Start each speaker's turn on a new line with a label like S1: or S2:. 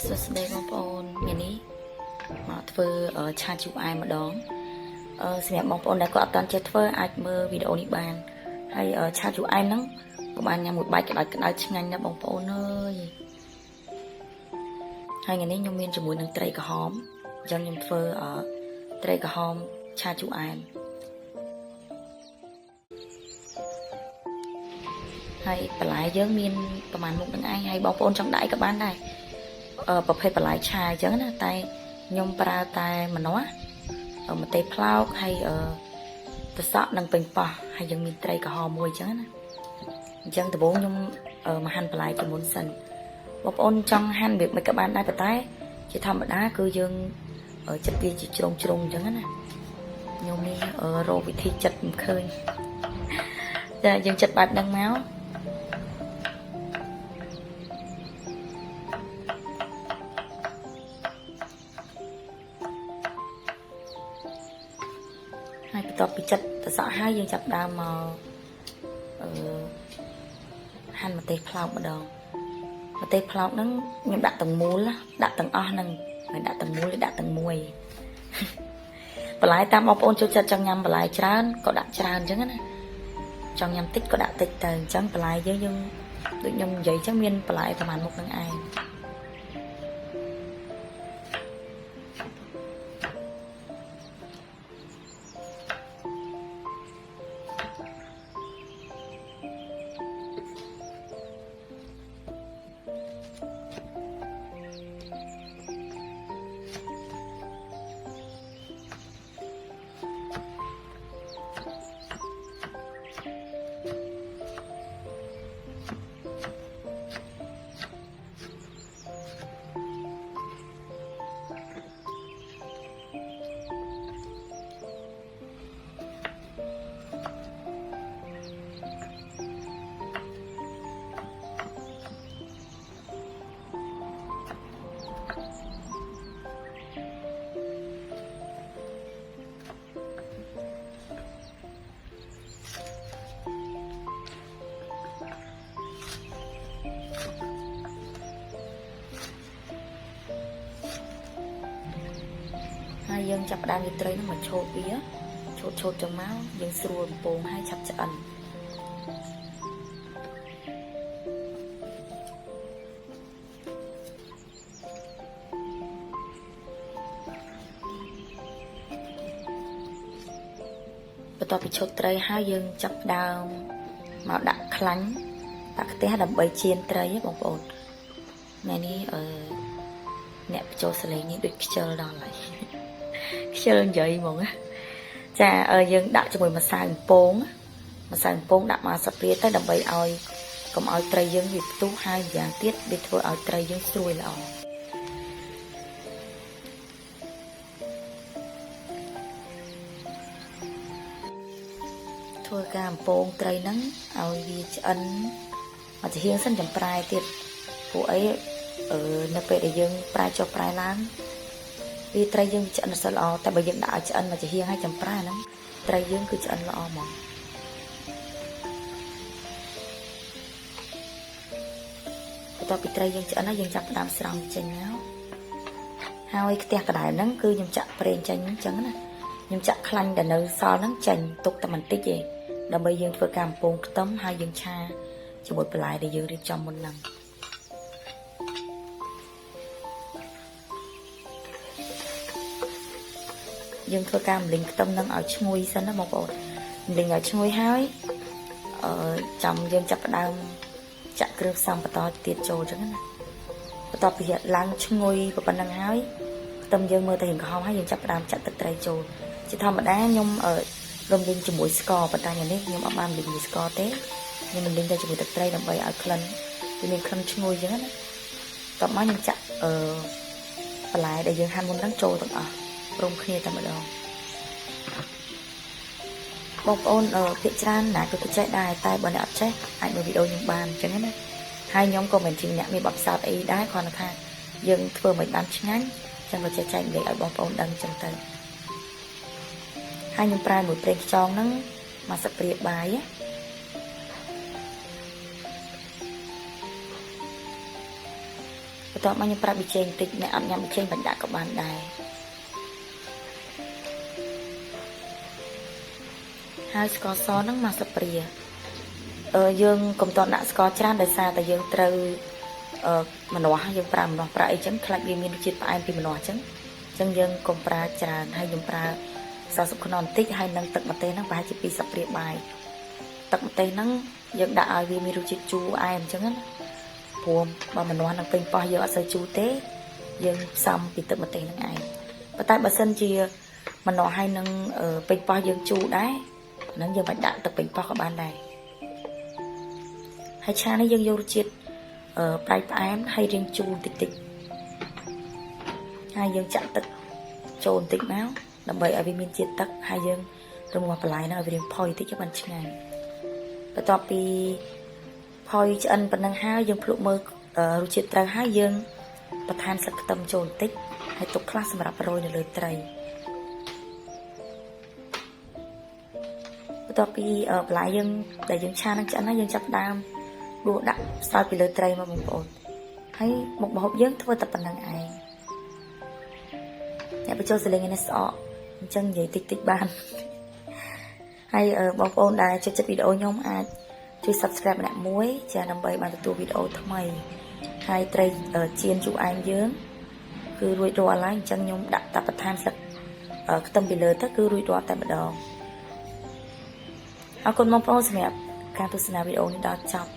S1: សួស្តីបងប្អូនថ្ងៃនេះមកធ្វើឆាជូរអែមម្ដងសម្រាប់បងប្អូនដែលគាត់អត់ទាន់ចេះធ្វើអាចមើលវីដេអូនេះបានហើយឆាជូរអែមហ្នឹងក៏បានញ៉ាំមួយបាយក្តៅៗឆ្ងាញ់ណាស់បងប្អូនអើយហើយថ្ងៃនេះខ្ញុំមានជាមួយនឹងត្រីក្រហមអញ្ចឹងខ្ញុំធ្វើត្រីក្រហមឆាជូរអែមហើយបន្លែយើងមានប្រហែលមុខនឹងឯងហើយបងប្អូនចង់ដាក់អីក៏បានដែរប្រភេទបន្លែឆាអញ្ចឹងណាតែខ្ញុំប្រើតែម្នាស់ម្ទេសផ្លោកហើយត្រសក់និងប៉េងប៉ោះហើយយើងមានត្រីក្រហមមួយអញ្ចឹងណាអញ្ចឹងដំបូងខ្ញុំមកហាន់បន្លែជាមុនសិនបងប្អូនចង់ហាន់វាមិនក៏បានដែរប៉ុន្តែជាធម្មតាគឺយើងចិត្តវាជាជ្រុងអញ្ចឹងណាខ្ញុំនេះរកវិធីចិត្តមិនឃើញតែយើងចិត្តបែបហ្នឹងមកហើយបន្ទាប់ពីចិត្តត្រសក់ហើយយើងចាប់ដើមមកហាន់ម្ទេសផ្លោកម្ដងម្ទេសផ្លោកហ្នឹងខ្ញុំដាក់ទាំងមូលដាក់ទាំងអស់ហ្នឹងមិនដាក់ទាំងមូលទេដាក់ទាំងមួយបន្លែតាមបងប្អូនចូលចិត្តចង់ញ៉ាំបន្លែច្រើនក៏ដាក់ច្រើនអញ្ចឹងណាចង់ញ៉ាំតិចក៏ដាក់តិចទៅអញ្ចឹងបន្លែយើងដូចខ្ញុំនិយាយអញ្ចឹងមានបន្លែប្រហែលមុខហ្នឹងឯងហើយយើងចាប់ផ្ដើមយកត្រីហ្នឹងមកឆូតវាឆូតចឹងមកយើងស្រួលបំពងហើយឆាប់ឆ្អិនបន្ទាប់ពីឆូតត្រីហើយយើងចាប់ផ្ដើមមកដាក់ខ្លាញ់ដាក់ខ្ទះដើម្បីចៀនត្រីបងប្អូនថ្ងៃនេះអ្នកបញ្ចូលសលេងនេះដូចខ្ជិលដល់ហើយខ្ជិលនិយាយហ្មងចាយើងដាក់ជាមួយម្សៅបំពងដាក់មកសាព្រាទៅដើម្បីឲ្យកុំឲ្យត្រីយើងវាផ្ទុះហើយម្យ៉ាងទៀតវាធ្វើឲ្យត្រីយើងស្រួយល្អធ្វើការបំពងត្រីហ្នឹងឲ្យវាឆ្អិនមកជាហៀងសិនចាំប្រែទៀតពួកអីនៅពេលដែលយើងប្រែចុះប្រែឡើងវាត្រីយើងឆ្អិនរសល្អតែបើយើងដាក់ឲ្យឆ្អិនមកជាហៀងហើយចាំប្រែហ្នឹងត្រីយើងគឺឆ្អិនល្អហ្មងបន្ទាប់ពីត្រីយើងឆ្អិនហើយយើងចាប់ផ្ដើមស្រង់ចេញមកហើយខ្ទះកណ្ដាលហ្នឹងគឺខ្ញុំចាក់ប្រេងចេញអញ្ចឹងណាខ្ញុំចាក់ខ្លាញ់ដែលនៅសល់ហ្នឹងចេញទុកតែបន្តិចទេដើម្បីយើងធ្វើការបំពងខ្ទឹមហើយយើងឆាជាមួយបន្លែដែលយើងរៀបចំមុនហ្នឹងយើងធ្វើការរំលីងខ្ទឹមនឹងឲ្យឈ្ងុយសិនណាបងប្អូនរំលីងឲ្យឈ្ងុយហើយចាំយើងចាប់ផ្ដើមចាក់គ្រឿងផ្សំបន្តទៀតចូលចឹងណាបន្ទាប់ពីឡើងឈ្ងុយប៉ុណ្ណឹងហើយខ្ទឹមយើងមើលទៅរៀងក្រហមហើយយើងចាប់ផ្ដើមចាក់ទឹកត្រីចូលជាធម្មតាខ្ញុំរំលីងជាមួយស្ករប៉ុន្តែថ្ងៃនេះខ្ញុំអត់បានរំលីងជាមួយស្ករទេខ្ញុំរំលីងតែជាមួយទឹកត្រីដើម្បីឲ្យក្លិនវាមានក្លិនឈ្ងុយចឹងណាតោះមកខ្ញុំចាក់បន្លែដែលយើងហាន់មុនហ្នឹងចូលទាំងអស់ព្រមគ្នាតែម្ដងបងប្អូនភាគច្រើនណាគឺចេះដែរតែបើអ្នកអត់ចេះអាចមើលវីដេអូខ្ញុំបានអញ្ចឹងណាហើយខ្ញុំក៏មិនជាអ្នកមានបទពិសោធន៍អីដែរគ្រាន់តែថាយើងធ្វើមិនបានឆ្ងាញ់ចឹងក៏ចេះចែកនិយាយឲ្យបងប្អូនដឹងចឹងទៅហើយខ្ញុំប្រើមួយប្រេងខ្យងហ្នឹងមកសាព្រាបាយប បន្ទាប់មកខ្ញុំប្រាប់ប៊ីចេងបន្តិចអ្នកអត់ញ៉ាំប៊ីចេងបាញ់ដាក់ក៏បានដែរហើយស្ករសហ្នឹងមកស្លាបព្រាយើងកុំតន់ដាក់ស្ករច្រើនដោយសារតែយើងត្រូវម្នាស់យើងប្រើម្នាស់ប្រើអីចឹងខ្លាចវាមានរសជាតិផ្អែមពីម្នាស់ចឹងយើងកុំប្រើច្រើនហើយខ្ញុំប្រើសស៊ុបខ្នុរបន្តិចហើយនឹងទឹកម្ទេសហ្នឹងប្រហែលជា2ស្លាបព្រាបាយទឹកម្ទេសហ្នឹងយើងដាក់ឲ្យវាមានរសជាតិជូរអែមចឹងណាព្រោះបើម្នាស់នឹងពេញប៉ោះយើងអត់សូវជូរទេយើងផ្សំពីទឹកម្ទេសហ្នឹងឯងប៉ុន្តែបើសិនជាម្នាស់ហើយនឹងពេញប៉ោះយើងជូរដែរហ្នឹងយើងបាច់ដាក់ទឹកពេញប៉ោះក៏បានដែរហើយឆានេះយើងយករសជាតិប្រៃផ្អែមហើយរៀងជូរតិចហើយយើងចាក់ទឹកចូលបន្តិចមកដើម្បីឲ្យវាមានជាតិទឹកហើយយើងរំងាស់បន្លែហ្នឹងឲ្យវារៀងផុយតិចបានឆ្ងាញ់បន្ទាប់ពីផុយឆ្អិនប៉ុណ្ណឹងហើយយើងភ្លក់មើលរសជាតិត្រូវហើយយើងបន្ថែមស្លឹកខ្ទឹមចូលបន្តិចហើយទុកខ្លះសម្រាប់រោយនៅលើត្រីបន្ទាប់ពីបន្លែយើងដែលយើងឆានឹងឆ្អិនហើយយើងចាប់ដើមដួសដាក់ស្រោចពីលើត្រីមកបងប្អូនហើយមុខម្ហូបយើងធ្វើតែប៉ុណ្្នឹងឯងអ្នកបញ្ចូលសលេងនេះស្អកអញ្ចឹងនិយាយតិចបានហើយបងប្អូនដែលចូលចិត្តវីដេអូខ្ញុំអាចជួយ Subscribe ម្នាក់មួយចាដើម្បីបានទទួលវីដេអូថ្មីហើយត្រីចៀនជូរអែមយើងគឺរួចរាល់ហើយអញ្ចឹងខ្ញុំដាក់តែបន្ថែមស្លឹកខ្ទឹមពីលើទៅគឺរួចរាល់តែម្ដងអរគុណបងប្អូនសម្រាប់ការទស្សនាវីដេអូនេះដល់ចប់